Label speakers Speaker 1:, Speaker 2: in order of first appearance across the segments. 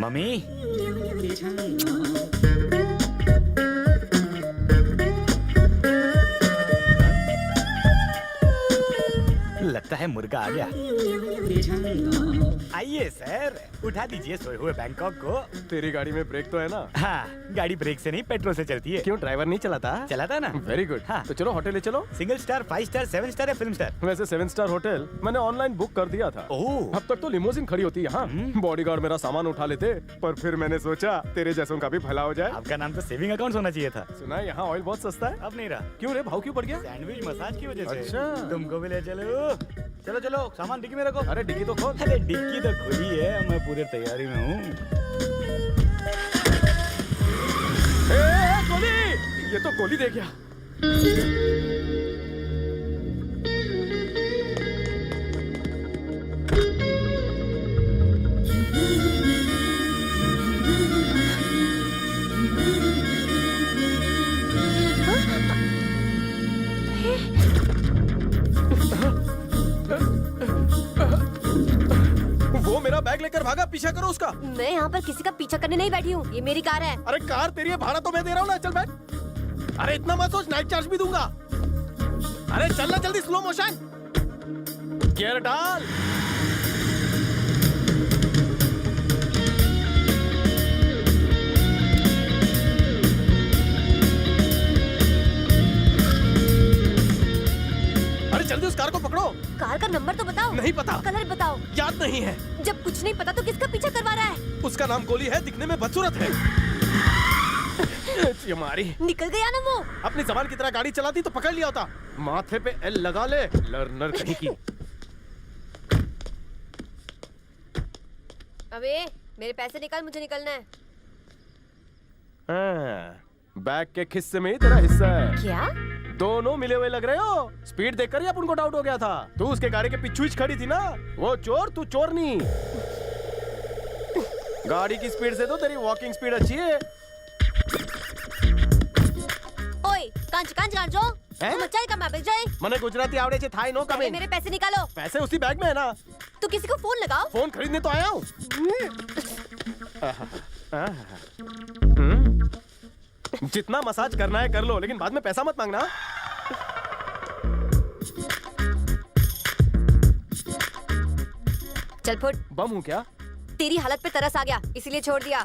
Speaker 1: Mummy. लगता है मुर्गा आ गया। आइए सर, उठा दीजिए सोए हुए बैंकॉक को।
Speaker 2: तेरी गाड़ी में ब्रेक तो है ना?
Speaker 1: हाँ, गाड़ी ब्रेक से नहीं पेट्रोल से चलती है।
Speaker 2: क्यों, ड्राइवर नहीं चलाता?
Speaker 1: चलाता ना।
Speaker 2: Very good.
Speaker 1: हाँ।
Speaker 2: तो चलो होटल ले चलो।
Speaker 1: सिंगल स्टार, 5 स्टार, 7 स्टार या फिल्म स्टार?
Speaker 2: वैसे 7 स्टार होटल मैंने ऑनलाइन बुक कर दिया था।
Speaker 1: ओह।
Speaker 2: अब तक तो लिमोजिन खड़ी होती है यहाँ। बॉडीगार्ड मेरा सामान उठा लेते, पर फिर मैंने सोचा तेरे जैसों का भी भला हो जाए।
Speaker 1: आपका नाम तो सेविंग अकाउंट होना चाहिए था।
Speaker 2: सुना है यहाँ ऑयल बहुत सस्ता है।
Speaker 1: अब नहीं रहा।
Speaker 2: क्यों रे, भाव क्यों बढ़ गया?
Speaker 1: सैंडविच मसाज की वजह से।
Speaker 2: अच्छा।
Speaker 1: तुमको भी ले चलो। चलो चलो, सामान डिक्की में रखो।
Speaker 2: अरे डिग्गी तो खोल।
Speaker 1: अरे डिक्की तो खुली है, मैं पूरे तैयारी में हूँ।
Speaker 2: गोली! ये तो गोली दे गया। वो मेरा बैग लेकर भागा, पीछा करो उसका।
Speaker 3: मैं यहाँ पर किसी का पीछा करने नहीं बैठी हूँ, ये मेरी कार है।
Speaker 2: अरे कार तेरी है, भाड़ा तो मैं दे रहा हूँ ना, चल बैठ। अरे इतना मत सोच, नाइट चार्ज भी दूंगा। अरे चलना जल्दी, स्लो मोशन। गियर डाल। अरे जल्दी उस कार को पकड़ो।
Speaker 3: कार का नंबर तो बताओ।
Speaker 2: नहीं पता।
Speaker 3: कलर बताओ।
Speaker 2: याद नहीं है।
Speaker 3: जब कुछ नहीं पता तो किसका पीछा करवा रहा है?
Speaker 2: उसका नाम गोली है, दिखने में बदसूरत है। ये मारी।
Speaker 3: निकल गया ना वो।
Speaker 2: अपनी जबान की तरह गाड़ी चलाती तो पकड़ लिया होता। माथे पे एल लगा ले, लर्नर कहीं की।
Speaker 3: अबे मेरे पैसे निकाल, मुझे निकलना है।
Speaker 2: बैग के खिस्से में ही तेरा हिस्सा है।
Speaker 3: क्या?
Speaker 2: दोनों मिले हुए लग रहे हो। स्पीड देखकर ही अपन को डाउट हो गया था। तू उसके गाड़ी के पीछू ही खड़ी थी ना। वो चोर, तू चोर नहीं। गाड़ी की स्पीड से तो तेरी वॉकिंग स्पीड अच्छी है।
Speaker 3: ओए कांच कांच कांचो, तुम अच्छा का मैं जाए।
Speaker 2: मने गुजराती आवड़े छे, थाई नो कमिंग।
Speaker 3: मेरे पैसे निकालो।
Speaker 2: पैसे उसी बैग में है ना।
Speaker 3: तो किसी को फोन लगाओ।
Speaker 2: फोन खरीदने तो आया हूँ। जितना मसाज करना है कर लो, लेकिन बाद में पैसा मत मांगना।
Speaker 3: चल फुट।
Speaker 2: बम हूँ क्या?
Speaker 3: तेरी हालत पे तरस आ गया, इसीलिए छोड़ दिया।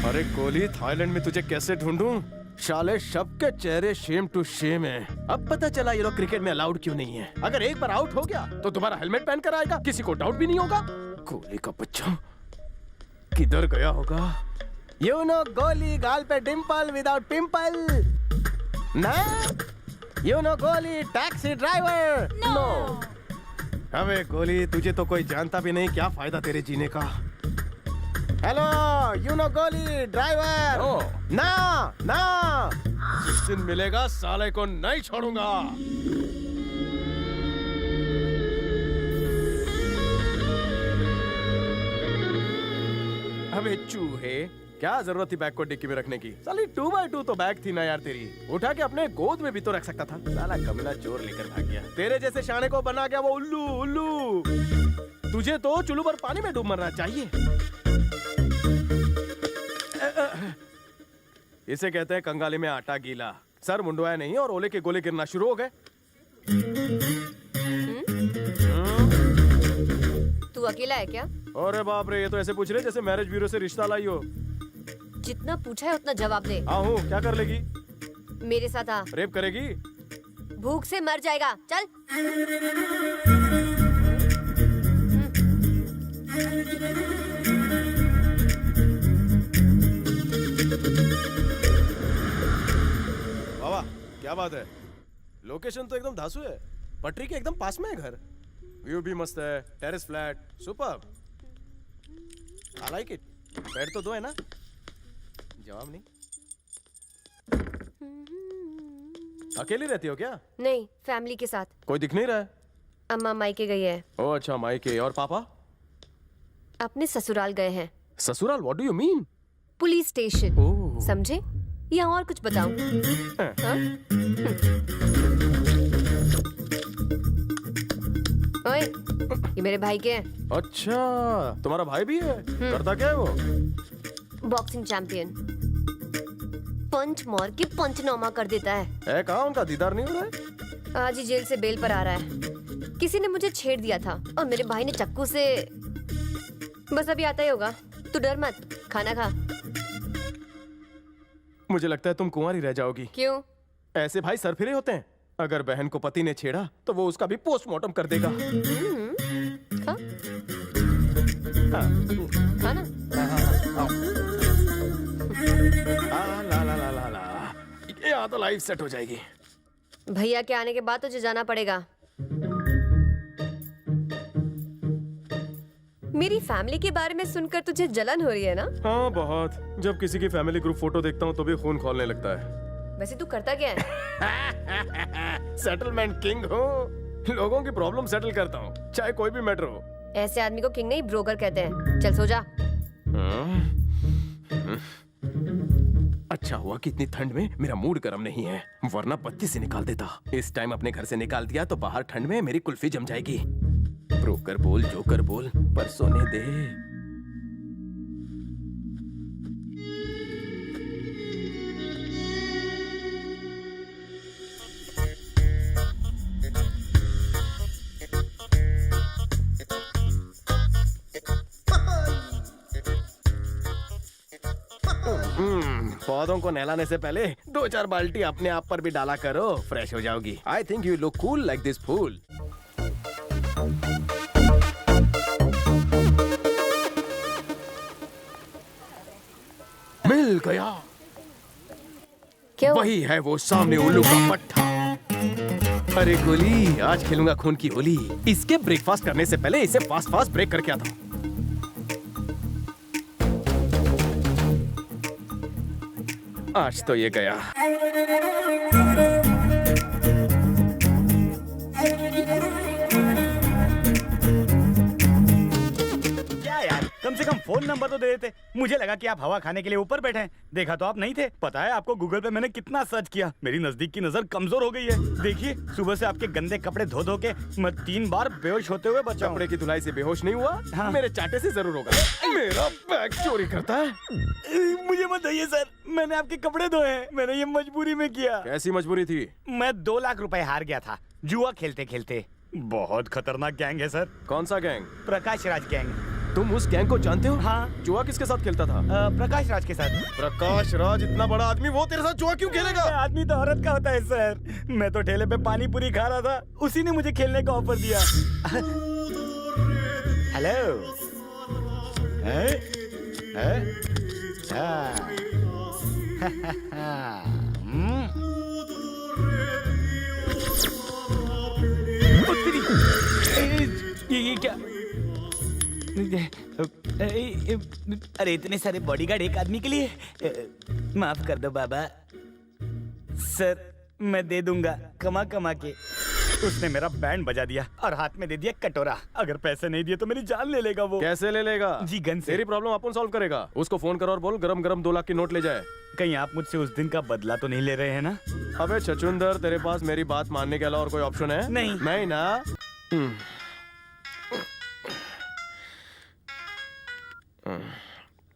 Speaker 2: अरे गोली, थाईलैंड में तुझे कैसे ढूंढूं? शाले सबके चेहरे शेम टू शेम है। अब पता चला ये लोग क्रिकेट में अलाउड क्यों नहीं है। अगर एक बार आउट हो गया तो दोबारा हेलमेट पहन कर आएगा, किसी को डाउट भी नहीं होगा। गोली का बच्चा किधर गया होगा? यू नो गोली, गाल पे डिम्पल विदाउट पिंपल ना। यू नो गोली, टैक्सी ड्राइवर। नो। अबे गोली, तुझे तो कोई जानता भी नहीं, क्या फायदा तेरे जीने का। हेलो, यू नो गोली ड्राइवर। ना ना, जिस दिन मिलेगा साले को नहीं छोड़ूंगा। अबे चूहे, क्या जरूरत थी बैग को डिक्की में रखने की? साली 2x2 तो बैग थी ना यार तेरी। उठा के अपने गोद में भी तो रख सकता था। साला कमला चोर लेकर भाग गया। तेरे जैसे शाने को बना गया वो उल्लू उल्लू। तुझे तो चुल्लू पर पानी में डूब मरना चाहिए। इसे कहते हैं कंगाली में आटा गीला। सर मुंडवाया नहीं और ओले के गोले गिरना शुरू हो गए।
Speaker 3: तू अकेला है क्या?
Speaker 2: अरे बाप रे, ये तो ऐसे पूछ रहे जैसे मैरिज ब्यूरो से रिश्ता लाई हो।
Speaker 3: जितना पूछा है उतना जवाब दे।
Speaker 2: हाँ हूँ, क्या कर लेगी?
Speaker 3: मेरे साथ आ।
Speaker 2: रेप करेगी?
Speaker 3: भूख से मर जाएगा, चल।
Speaker 2: बाबा क्या बात है? लोकेशन तो एकदम धांसू है। पटरी के एकदम पास में है घर। व्यू भी मस्त है, terrace flat, superb. I like it. Bed तो दो है ना? जवाब नहीं। अकेली रहती हो क्या?
Speaker 3: नहीं, फैमिली के साथ।
Speaker 2: कोई दिख नहीं रहा है।
Speaker 3: अम्मा मायके गई है।
Speaker 2: ओह अच्छा, मायके। और पापा?
Speaker 3: अपने ससुराल गए हैं।
Speaker 2: ससुराल? What do you mean?
Speaker 3: Police station.
Speaker 2: Oh.
Speaker 3: समझे? या और कुछ बताऊं? हाँ? ओए,
Speaker 4: ओए, ये मेरे भाई के हैं।
Speaker 2: अच्छा, तुम्हारा भाई भी है? करता क्या है वो?
Speaker 4: Boxing champion. पंच मार के पंचनामा कर देता है।
Speaker 2: कहाँ उनका दीदार नहीं हो रहा है?
Speaker 4: आज ही जेल से बेल पर आ रहा है। किसी ने मुझे छेड़ दिया था और मेरे भाई ने चाकू से। बस अभी आता ही होगा। तू डर मत, खाना खा।
Speaker 2: मुझे लगता है तुम कुंवारी रह जाओगी।
Speaker 4: क्यों?
Speaker 2: ऐसे भाई सरफिरे होते हैं। अगर बहन को पति ने छेड़ा तो वो उसका भी पोस्टमार्टम कर देगा।
Speaker 4: खा खाना।
Speaker 2: ला ला ला ला ला। यहाँ तो लाइफ सेट हो जाएगी।
Speaker 4: भैया के आने के बाद तुझे जाना पड़ेगा। मेरी फैमिली के बारे में सुनकर तुझे जलन हो रही है ना?
Speaker 2: हाँ बहुत। जब किसी की फैमिली ग्रुप फोटो देखता हूँ तो भी खून खौलने लगता है।
Speaker 4: वैसे तू करता क्या है?
Speaker 2: सेटलमेंट किंग हूँ। लोगों की प्रॉब्लम सेटल करता हूँ, चाहे कोई भी मैटर हो।
Speaker 4: ऐसे आदमी को किंग नहीं ब्रोकर कहते हैं। चल सो जा।
Speaker 2: अच्छा हुआ कि इतनी ठंड में मेरा मूड गर्म नहीं है, वरना बत्ती से निकाल देता। इस टाइम अपने घर से निकाल दिया तो बाहर ठंड में मेरी कुल्फी जम जाएगी। ब्रोकर बोल, जोकर बोल, पर सोने दे। पौधों को नहलाने से पहले 2-4 बाल्टी अपने आप पर भी डाला करो, फ्रेश हो जाओगी। I think you look cool like this fool. मिल गया।
Speaker 4: क्यों?
Speaker 2: वही है वो सामने उल्लू का पट्टा। अरे गोली, आज खेलूंगा खून की होली। इसके ब्रेकफास्ट करने से पहले इसे फास्ट फास्ट ब्रेक करके आता हूँ। आज तो ये गया।
Speaker 1: क्या यार, कम से कम फोन नंबर तो दे देते। मुझे लगा कि आप हवा खाने के लिए ऊपर बैठे हैं। देखा तो आप नहीं थे। पता है आपको, गूगल पे मैंने कितना सर्च किया। मेरी नजदीक की नजर कमजोर हो गई है। देखिए, सुबह से आपके गंदे कपड़े धो धो के मैं 3 बार बेहोश होते हुए बचा हूं।
Speaker 2: कपड़े की धुलाई से बेहोश नहीं हुआ?
Speaker 1: हाँ।
Speaker 2: मेरे चाटे से जरूर होगा। मेरा बैग चोरी करता है।
Speaker 1: मुझे मत बताइए सर, मैंने आपके कपड़े धोए हैं। मैंने ये मजबूरी में किया।
Speaker 2: कैसी मजबूरी थी?
Speaker 1: मैं 2 लाख रुपए हार गया था जुआ खेलते खेलते। बहुत खतरनाक गैंग है सर।
Speaker 2: कौन सा गैंग?
Speaker 1: प्रकाश राज गैंग।
Speaker 2: तुम उस गैंग को जानते हो?
Speaker 1: हाँ।
Speaker 2: जुआ किसके साथ खेलता था?
Speaker 1: प्रकाश राज के साथ।
Speaker 2: प्रकाश राज इतना बड़ा आदमी, वो तेरे साथ जुआ क्यों खेलेगा?
Speaker 1: आदमी तो औरत का होता है सर। मैं तो ठेले पे पानी पूरी खा रहा था, उसी ने मुझे खेलने का ऑफर दिया। हेलो। ये क्या? अरे इतने सारे बॉडीगार्ड एक आदमी के लिए? माफ कर दो बाबा। सर मैं दे दूंगा कमा कमा के। उसने मेरा बैंड बजा दिया और हाथ में दे दिया कटोरा। अगर पैसे नहीं दिए तो मेरी जान ले लेगा वो।
Speaker 2: कैसे ले लेगा?
Speaker 1: जी गन से।
Speaker 2: तेरी प्रॉब्लम अपन सॉल्व करेगा। उसको फोन करो और बोल गरम गरम 2 लाख की नोट ले जाए।
Speaker 1: कहीं आप मुझसे उस दिन का बदला तो नहीं ले रहे हैं ना?
Speaker 2: अबे छचुंदर, तेरे पास मेरी बात मानने के अलावा और कोई ऑप्शन है?
Speaker 1: नहीं
Speaker 2: ना।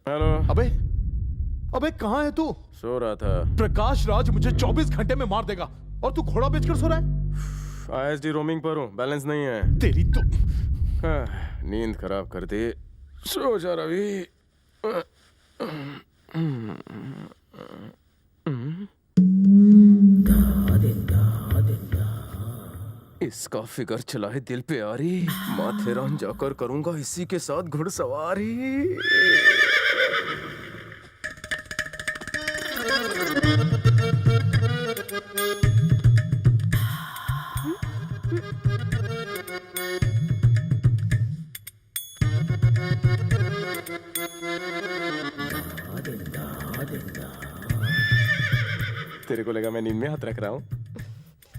Speaker 2: हेलो।
Speaker 5: अबे कहाँ है तू?
Speaker 2: सो रहा था।
Speaker 5: प्रकाश राज मुझे 24 घंटे में मार देगा और तू घोड़ा बेचकर सो रहा है?
Speaker 2: ISD रोमिंग पर हूँ, बैलेंस नहीं है।
Speaker 5: तेरी तो
Speaker 2: नींद खराब कर दी। सो जा रवि। इसका फिगर चला है दिल पे आ रही। माथेरान जाकर करूंगा इसी के साथ घुड़सवारी। तेरे को लगा मैं नींद में हाथ रख रहा हूँ?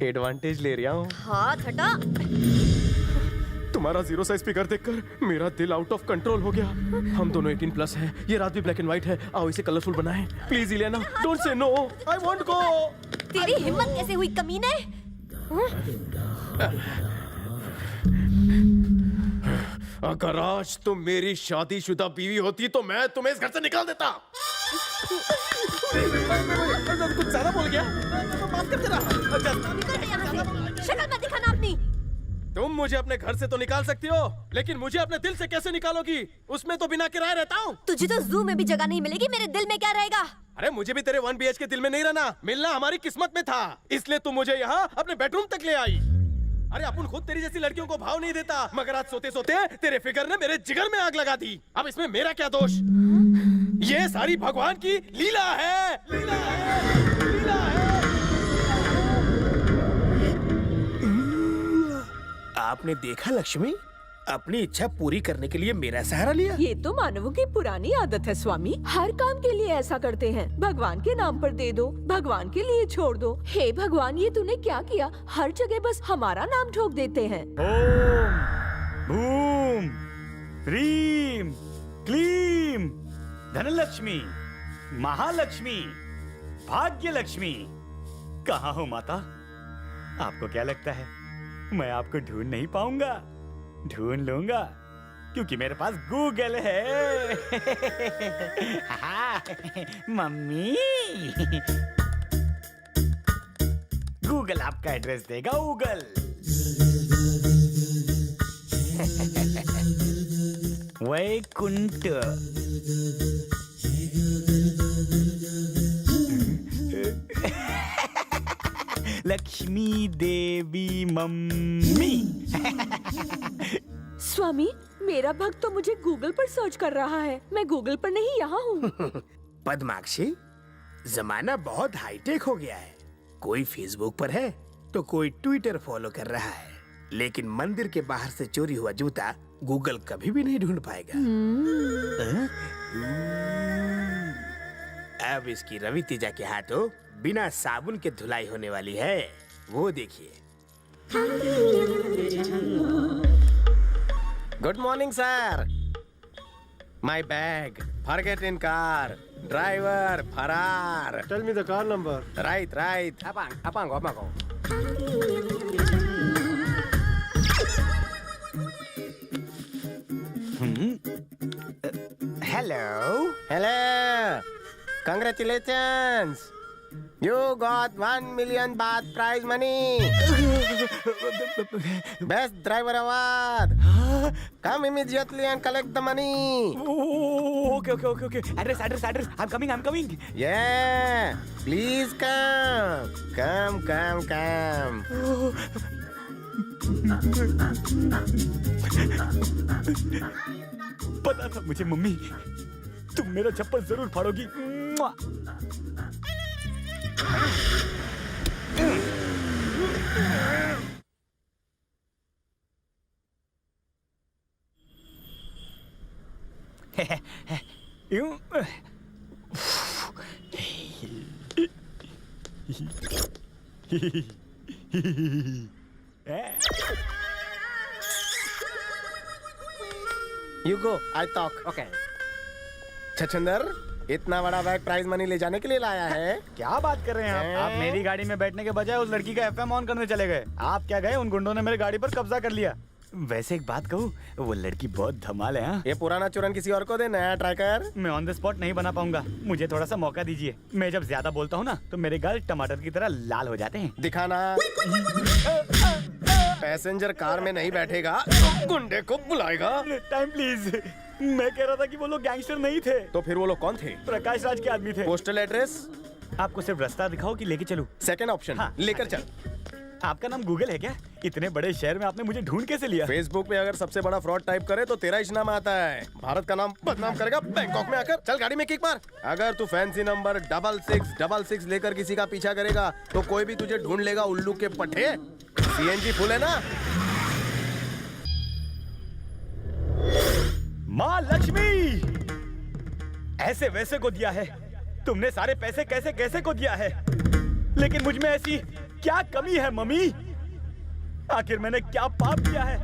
Speaker 2: एडवांटेज ले रहा हूँ।
Speaker 4: हाथ हटा।
Speaker 2: तुम्हारा 0 साइज फिगर देखकर मेरा दिल आउट ऑफ कंट्रोल हो गया। हम दोनों 18+ हैं। ये रात भी ब्लैक एंड व्हाइट है। आओ इसे कलरफुल बनाएं। Please Ileana, don't say no. I want go.
Speaker 4: तेरी हिम्मत कैसे हुई कमीने?
Speaker 2: अगर आज तुम मेरी शादीशुदा बीवी होती तो मैं तुम्हें इस घर से निकाल देता। कुछ ज्यादा बोल गया, माफ कर देना।
Speaker 3: निकल यहाँ से। शक्ल मत दिखाना अपनी।
Speaker 2: तुम मुझे अपने घर से तो निकाल सकती हो, लेकिन मुझे अपने दिल से कैसे निकालोगी? उसमें तो बिना किराए रहता हूँ।
Speaker 3: तुझे तो जू में भी जगह नहीं मिलेगी, मेरे दिल में क्या रहेगा?
Speaker 2: अरे मुझे भी तेरे 1 BHK दिल में नहीं रहना, मिलना हमारी किस्मत में था, इसलिए तुम मुझे यहाँ अपने बेडरूम तक ले आई। अरे अपन खुद तेरी जैसी लड़कियों को भाव नहीं देता, मगर आज सोते सोते तेरे फिगर ने मेरे जिगर में आग लगा दी। अब इसमें मेरा क्या दोष? ये सारी भगवान की लीला है, लीला है, लीला है।
Speaker 6: आपने देखा लक्ष्मी, अपनी इच्छा पूरी करने के लिए मेरा सहारा लिया।
Speaker 7: ये तो मानवों की पुरानी आदत है स्वामी, हर काम के लिए ऐसा करते हैं। भगवान के नाम पर दे दो, भगवान के लिए छोड़ दो। हे भगवान, ये तूने क्या किया? हर जगह बस हमारा नाम ठोक देते हैं।
Speaker 1: ओम भूम ह्रीम क्लीम धनलक्ष्मी महालक्ष्मी भाग्यलक्ष्मी। कहाँ हो माता? आपको क्या लगता है मैं आपको ढूंढ नहीं पाऊंगा? ढूंढ लूंगा, क्योंकि मेरे पास गूगल है। मम्मी, गूगल आपका एड्रेस देगा। गूगल वैकुंठ लक्ष्मी देवी मम्मी।
Speaker 7: स्वामी, मेरा भक्त तो मुझे गूगल पर सर्च कर रहा है, मैं गूगल पर नहीं यहाँ हूँ।
Speaker 6: पद्माक्षी, जमाना बहुत हाईटेक हो गया है। कोई फेसबुक पर है तो कोई ट्विटर फॉलो कर रहा है, लेकिन मंदिर के बाहर से चोरी हुआ जूता गूगल कभी भी नहीं ढूंढ पाएगा। अब इसकी रवि तेजा के हाथों बिना साबुन के धुलाई होने वाली है, वो देखिए।
Speaker 2: Good morning sir. My bag forget in car, driver फरार।
Speaker 8: Tell me the car number.
Speaker 2: Right right. अपांगो अपांगो।
Speaker 1: Hello
Speaker 2: hello, congratulations, you got 1 million baht prize money. Best driver award. Come immediately and collect the money.
Speaker 1: Okay address address address. I am coming.
Speaker 2: Yeah, please come.
Speaker 1: पता था मुझे mummy, तुम मेरा चप्पल जरूर फाड़ोगी।
Speaker 2: You go, I talk. Okay. छछंदर, इतना बड़ा bag prize money ले जाने के लिए लाया है?
Speaker 1: क्या बात कर रहे हैं आप? मेरी गाड़ी में बैठने के बजाय उस लड़की का FM ऑन करने चले गए। आप क्या गए? उन गुंडों ने मेरी गाड़ी पर कब्जा कर लिया। वैसे एक बात कहूँ, वो लड़की बहुत धमाल है। हाँ?
Speaker 2: ये पुराना चूरन किसी और को दे, नया ट्राई कर।
Speaker 1: मैं ऑन द स्पॉट नहीं बना पाऊंगा, मुझे थोड़ा सा मौका दीजिए। मैं जब ज्यादा बोलता हूँ ना तो मेरे गाल टमाटर की तरह लाल हो जाते हैं।
Speaker 2: दिखाना। पैसेंजर कार में नहीं बैठेगा, गुंडे को बुलाएगा।
Speaker 1: Time please. मैं कह रहा था कि वो लोग गैंगस्टर नहीं थे।
Speaker 2: तो फिर वो लोग कौन थे?
Speaker 1: प्रकाश राज के आदमी थे।
Speaker 2: Postal address?
Speaker 1: आपको सिर्फ रास्ता दिखाओ कि लेके चलूं?
Speaker 2: Second option.
Speaker 1: हाँ।
Speaker 2: लेकर चल।
Speaker 1: आपका नाम गूगल है क्या? इतने बड़े शहर में आपने मुझे ढूंढ कैसे लिया?
Speaker 2: फेसबुक पे अगर सबसे बड़ा फ्रॉड टाइप करे तो तेरा ही नाम आता है। भारत का नाम बदनाम करेगा बैंकॉक में आकर। चल गाड़ी में किक मार। अगर तू फैंसी नंबर 6666 लेकर किसी का पीछा करेगा तो कोई भी तुझे ढूंढ लेगा उल्लू के पट्टे। CNG फुल है ना?
Speaker 1: माँ लक्ष्मी, ऐसे वैसे को दिया है तुमने, सारे पैसे कैसे कैसे को दिया है, लेकिन मुझ में ऐसी क्या कमी है मम्मी? आखिर मैंने क्या पाप किया है?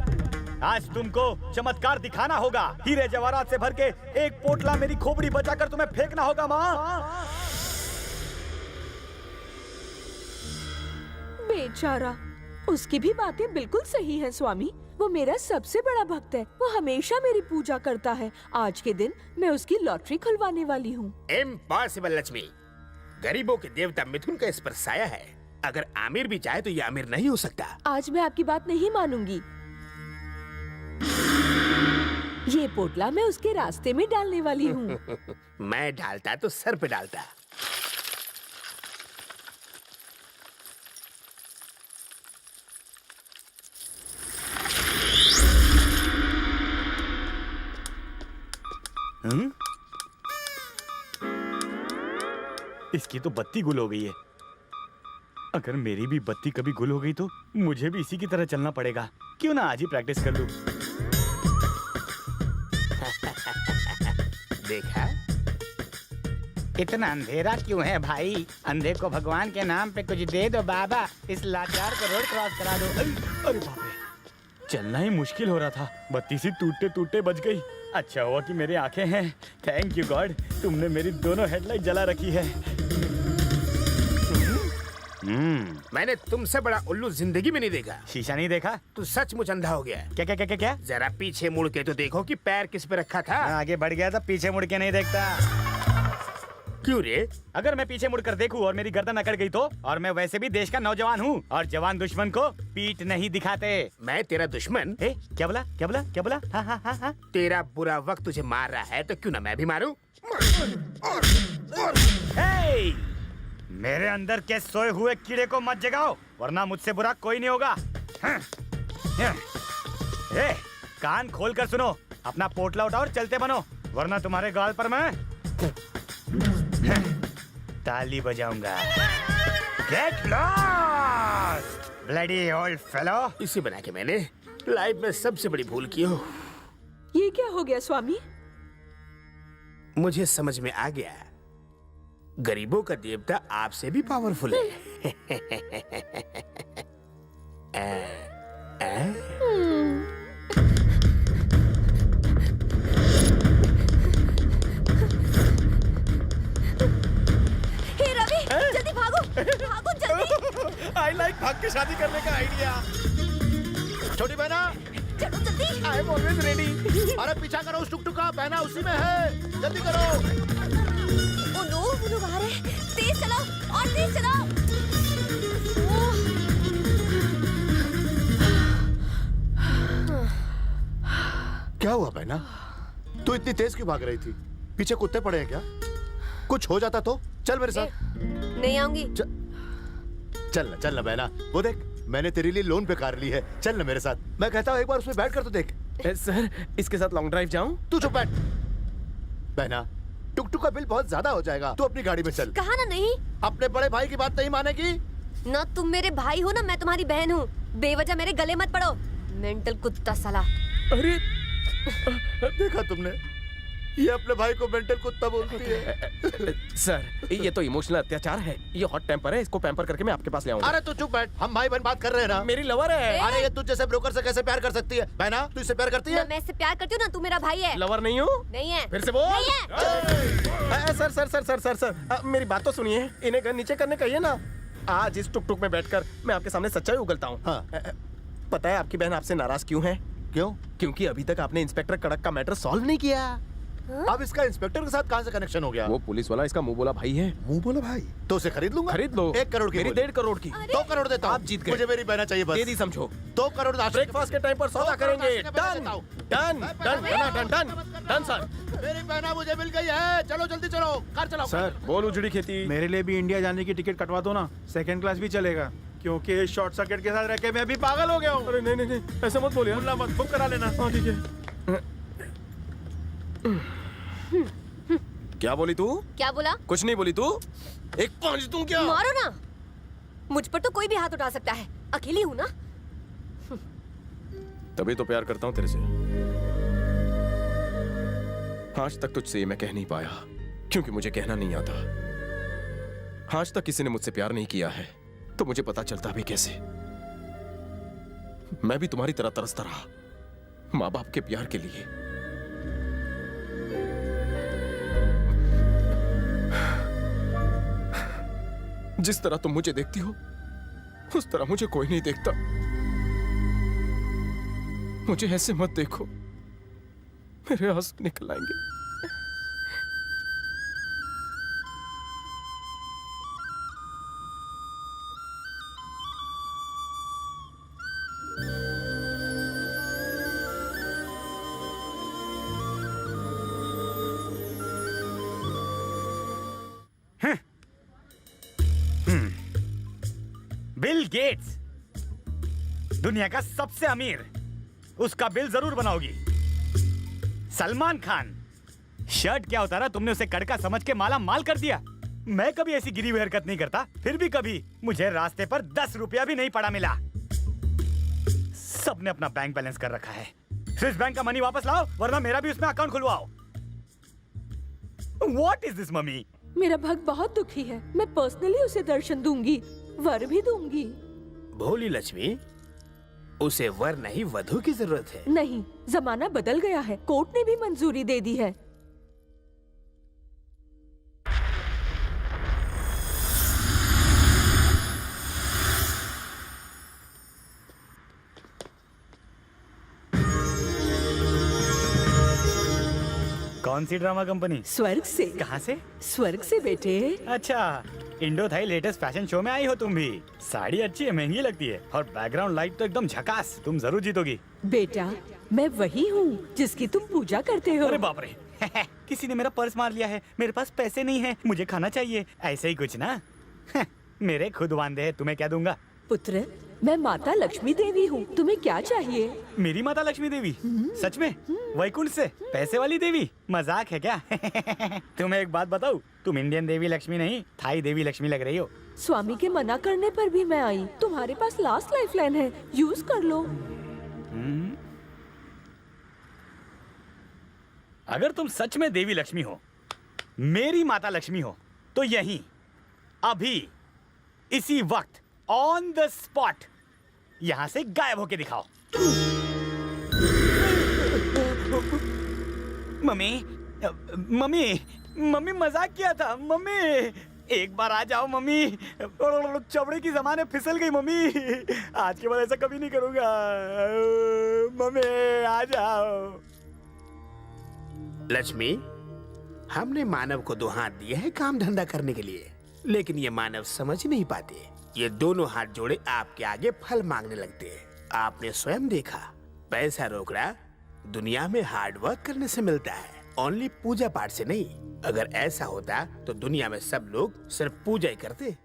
Speaker 1: आज तुमको चमत्कार दिखाना होगा। हीरे जवाहरात से भर के एक पोटला मेरी खोपड़ी बचाकर तुम्हें फेंकना होगा माँ।
Speaker 7: बेचारा, उसकी भी बातें बिल्कुल सही है स्वामी। वो मेरा सबसे बड़ा भक्त है। वो हमेशा मेरी पूजा करता है। आज के दिन मैं उसकी लॉटरी खुलवाने वाली हूँ।
Speaker 6: इम्पॉसिबल लक्ष्मी, गरीबों के देवता मिथुन का इस पर साया है। अगर आमिर भी चाहे तो ये आमिर नहीं हो सकता।
Speaker 7: आज मैं आपकी बात नहीं मानूंगी। ये पोटला मैं उसके रास्ते में डालने वाली हूँ।
Speaker 6: मैं डालता तो सर पे डालता।
Speaker 1: इसकी तो बत्ती गुल हो गई है। अगर मेरी भी बत्ती कभी गुल हो गई तो मुझे भी इसी की तरह चलना पड़ेगा। क्यों ना आज ही प्रैक्टिस कर लूं।
Speaker 6: देखा,
Speaker 1: इतना अंधेरा क्यों है भाई? अंधे को भगवान के नाम पे कुछ दे दो बाबा। इस लाचार को रोड क्रॉस करा दो। अरे बाप रे, चलना ही मुश्किल हो रहा था। बत्ती सी टूटते टूटते बच गई। अच्छा हुआ कि मेरी आंखें हैं। थैंक यू गॉड, तुमने मेरी दोनों हेडलाइट जला रखी है।
Speaker 6: मैंने तुमसे बड़ा उल्लू जिंदगी में नहीं देखा।
Speaker 1: शीशा नहीं देखा?
Speaker 6: तू सचमुच अंधा हो गया है।
Speaker 1: क्या क्या क्या क्या क्या?
Speaker 6: जरा पीछे मुड़ के तो देखो कि पैर किस पे रखा था।
Speaker 1: मैं आगे बढ़ गया था, पीछे मुड़ के नहीं देखता।
Speaker 6: क्यों रे?
Speaker 1: अगर मैं पीछे मुड़कर देखूं और मेरी गर्दन अकड़ गई तो? और मैं वैसे भी देश का नौजवान हूँ और जवान दुश्मन को पीठ नहीं दिखाते।
Speaker 6: मैं तेरा दुश्मन?
Speaker 1: ए, क्या बोला क्या बोला क्या बोला? हाँ हाँ हाँ हाँ।
Speaker 6: तेरा बुरा वक्त तुझे मार रहा है तो क्यों ना मैं भी मारूं?
Speaker 1: हे! मेरे अंदर के सोए हुए कीड़े को मत जगाओ, वरना मुझसे बुरा कोई नहीं होगा। ए, कान खोल कर सुनो, अपना पोटला उठाओ और चलते बनो, वरना तुम्हारे गाल पर मैं ताली बजाऊंगा। Get lost, bloody old fellow!
Speaker 6: इसी बना के मैंने लाइफ में सबसे बड़ी भूल की हो।
Speaker 7: ये क्या हो गया स्वामी?
Speaker 6: मुझे समझ में आ गया, गरीबों का देवता आपसे भी पावरफुल है।
Speaker 3: हे रवि, जल्दी भागो, भागो जल्दी।
Speaker 2: आई लाइक भाग के शादी करने का आइडिया। छोटी बहना,
Speaker 3: चलो जल्दी।
Speaker 2: I am always ready. अरे पीछा करो उस टुकटुक का, बहना उसी में है, जल्दी करो।
Speaker 3: ओ नो, वो लोग आ रहे हैं। तेज चलाओ और तेज चलाओ।
Speaker 8: क्या हुआ बहना? तू इतनी तेज क्यों भाग रही थी? पीछे कुत्ते पड़े हैं क्या? कुछ हो जाता तो? चल मेरे साथ।
Speaker 4: नहीं आऊंगी।
Speaker 8: चल ना बहना, वो देख मैंने तेरे लिए लोन पे कार ली है। चल ना मेरे साथ। मैं कहता हूँ एक बार उसमें बैठ कर तो देख।
Speaker 2: सर, इसके साथ लॉन्ग ड्राइव जाऊं?
Speaker 8: तू चुप बैठ। बहना, टुकटुक का बिल बहुत ज्यादा हो जाएगा, तू अपनी गाड़ी में चल।
Speaker 4: कहा ना नहीं।
Speaker 8: अपने बड़े भाई की बात नहीं मानेगी?
Speaker 4: ना तुम मेरे भाई हो ना मैं तुम्हारी बहन हूँ। बेवजह मेरे गले मत पड़ो, मेंटल कुत्ता साला।
Speaker 2: अरे
Speaker 8: देखा तुमने, ये अपने भाई को मेंटल कुत्ता बोलती है।
Speaker 2: सर, ये तो इमोशनल अत्याचार है। ये हॉट टेम्पर है, इसको पैम्पर करके मैं आपके पास ले आऊंगा।
Speaker 8: अरे तू चुप बैठ, हम भाई बहन बात कर रहे हैं ना।
Speaker 2: मेरी लवर है।
Speaker 8: अरे ये तुझ जैसे ब्रोकर से कैसे प्यार कर सकती है? बहना, तू इससे प्यार करती
Speaker 4: ना
Speaker 8: है?
Speaker 4: मैं इससे प्यार करती हूँ ना तू मेरा भाई है।
Speaker 2: लवर नहीं हूँ?
Speaker 4: नहीं है।
Speaker 2: फिर से बोल।
Speaker 4: नहीं है।
Speaker 2: Sir sir sir sir sir sir, मेरी बात तो सुनिए। इन्हें गन नीचे करने कहिए ना। आज इस टुकटुक में बैठकर मैं आपके सामने सच्चाई उगलता हूँ।
Speaker 8: हाँ।
Speaker 2: पता है आपकी बहन आपसे नाराज क्यों है?
Speaker 8: क्यों?
Speaker 2: क्योंकि अभी तक आपने इंस्पेक्टर कड़क का मैटर सॉल्व नहीं किया।
Speaker 8: अब इसका इंस्पेक्टर के साथ कहाँ से कनेक्शन हो गया?
Speaker 2: वो पुलिस वाला इसका मुंह बोला भाई है।
Speaker 8: मुंह बोला भाई? तो उसे खरीद लूंगा।
Speaker 2: खरीद लो।
Speaker 8: 1 करोड़ की
Speaker 2: मेरी
Speaker 8: बोली।
Speaker 2: 1.5 करोड़ की।
Speaker 8: 2 करोड़ देता हूँ।
Speaker 2: आप जीत गए।
Speaker 8: मुझे मेरी बहना चाहिए बस।
Speaker 2: दे दी समझो।
Speaker 8: 2 करोड़
Speaker 2: ब्रेकफास्ट के टाइम पर सौदा करेंगे। Done done done done done done sir.
Speaker 8: मेरी बहना मुझे मिल गई है। चलो जल्दी चलो, कार चलाओ।
Speaker 5: सर,
Speaker 2: बोल उजड़ी खेती।
Speaker 5: मेरे लिए भी इंडिया जाने की टिकट कटवा दो ना, 2nd क्लास भी चलेगा, क्योंकि शॉर्ट सर्किट के साथ रह के मैं भी पागल हो गया हूँ।
Speaker 2: अरे नहीं नहीं नहीं, ऐसा मत बोलिए।
Speaker 5: बोलना मत, बुक करा लेना।
Speaker 2: हाँ ठीक है। क्या बोली तू?
Speaker 4: क्या बोला?
Speaker 2: कुछ नहीं बोली तू। एक पंच दूं क्या?
Speaker 4: मारो ना, मुझ पर तो कोई भी हाथ उठा सकता है, अकेली हूँ ना।
Speaker 2: तभी तो प्यार करता हूँ तेरे से। आज तक तुझसे मैं कह नहीं पाया क्योंकि मुझे कहना नहीं आता। आज तक किसी ने मुझसे प्यार नहीं किया है तो मुझे पता चलता भी कैसे। मैं भी तुम्हारी तरह तरसता रहा माँ बाप के प्यार के लिए। जिस तरह तुम मुझे देखती हो उस तरह मुझे कोई नहीं देखता। मुझे ऐसे मत देखो, मेरे आंसू निकल आएंगे।
Speaker 1: बिल गेट्स, दुनिया का सबसे अमीर, उसका बिल जरूर बनाओगी। सलमान खान, शर्ट क्या उतारा तुमने उसे कड़का समझ के माला माल कर दिया। मैं कभी ऐसी गिरी हुई हरकत नहीं करता, फिर भी कभी मुझे रास्ते पर 10 रुपया भी नहीं पड़ा मिला। सबने अपना बैंक बैलेंस कर रखा है। स्विस बैंक का मनी वापस लाओ, वरना मेरा भी उसमें अकाउंट खुलवाओ। What is this, mummy?
Speaker 7: मेरा भक्त बहुत दुखी है, मैं पर्सनली उसे दर्शन दूंगी, वर भी दूंगी।
Speaker 6: भोली लक्ष्मी, उसे वर नहीं वधू की जरूरत है।
Speaker 7: नहीं, जमाना बदल गया है, कोर्ट ने भी मंजूरी दे दी है।
Speaker 1: कौन सी ड्रामा कंपनी?
Speaker 7: स्वर्ग से।
Speaker 1: कहाँ से?
Speaker 7: स्वर्ग से बेटे।
Speaker 1: अच्छा, Indo Thai latest fashion show में आई हो तुम भी। साड़ी अच्छी है, महंगी लगती है, और बैकग्राउंड लाइट तो एकदम झकास। तुम जरूर जीतोगी।
Speaker 7: बेटा, मैं वही हूँ जिसकी तुम पूजा करते हो।
Speaker 1: अरे बाप रे, किसी ने मेरा पर्स मार लिया है। मेरे पास पैसे नहीं है, मुझे खाना चाहिए, ऐसे ही कुछ ना। मेरे खुद वांदे हैं, तुम्हें क्या दूंगा?
Speaker 7: पुत्र, मैं माता लक्ष्मी देवी हूँ, तुम्हें क्या चाहिए?
Speaker 1: मेरी माता लक्ष्मी देवी? सच में? वैकुंठ से? पैसे वाली देवी? मजाक है क्या? तुम्हें एक बात बताऊं, तुम इंडियन देवी लक्ष्मी नहीं, थाई देवी लक्ष्मी लग रही हो।
Speaker 7: स्वामी के मना करने पर भी मैं आई। तुम्हारे पास लास्ट लाइफ लाइन है, यूज कर लो।
Speaker 1: अगर तुम सच में देवी लक्ष्मी हो, मेरी माता लक्ष्मी हो, तो यहीं अभी इसी वक्त ऑन द स्पॉट यहां से गायब होके दिखाओ। मम्मी, मम्मी, मम्मी मजाक किया था मम्मी, एक बार आ जाओ मम्मी। चमड़े की ज़बान फिसल गई मम्मी, आज के बाद ऐसा कभी नहीं करूंगा। मम्मी आ जाओ।
Speaker 6: लक्ष्मी, हमने मानव को 2 हाथ दिए हैं काम धंधा करने के लिए, लेकिन ये मानव समझ नहीं पाते। ये दोनों हाथ जोड़े आपके आगे फल मांगने लगते हैं। आपने स्वयं देखा, पैसा रोकड़ा दुनिया में हार्ड वर्क करने से मिलता है, ओनली पूजा पाठ से नहीं। अगर ऐसा होता तो दुनिया में सब लोग सिर्फ पूजा ही करते।